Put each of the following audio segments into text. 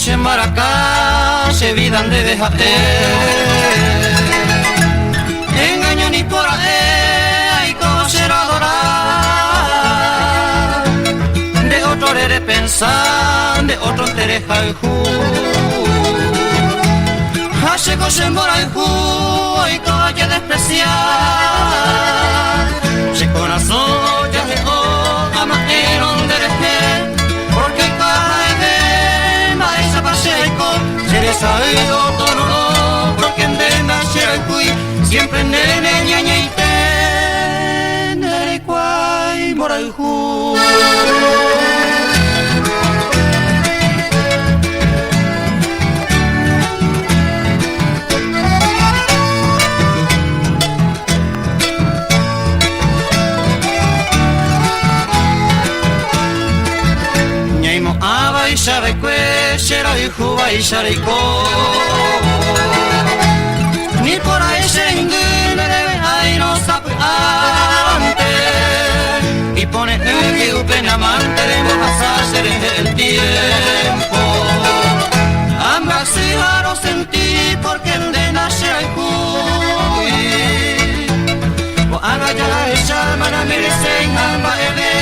se embaracá, se vidan de dejarte. Engaño ni por ahí, hay coser adorar. De otro eres pensar, de otro te deja el ju. Hace cosen por el ju, y coye despreciar. Se corazón ya llegó, ama en donde eres. Porque cae de maíz a paseco, se les ha ido todo, porque en de nacer el cuy, siempre nene ñaña y te, nere cuay, mora el ju. Y sabe que será hijo y será hijo. Ni por ahí se enguere, ahí no sabe antes. Y pone en que upen amante de pasar el tiempo. Ambas hijas lo sentí porque el de nacer el cuy. O haga ya la esa mana merecen ambas bebé.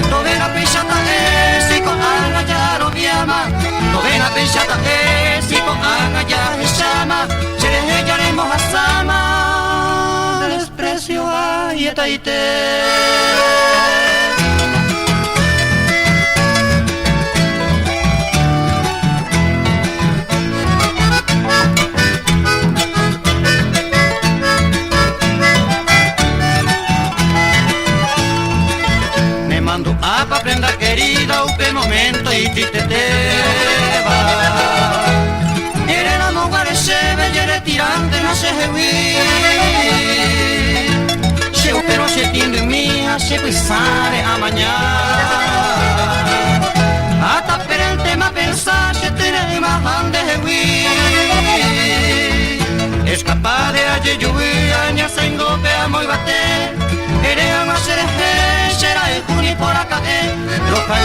Toda la pichata es y con haga ya lo llama. Toda la pichata es y con haga ya se llama. Se les echaremos a sama. Desprecio a yeta y te. Apa prenda querida, upe momento y triste te va. Ere la mogare se ve, ere tirante no se hewi. Se upe no se tiende en mía, se pisare a mañana. Hasta per el tema pensar, se tiene más grande hewi. Es capaz de ayer lluvia, ni se engopea muy bate. Ere ama se será el juni por acá, roja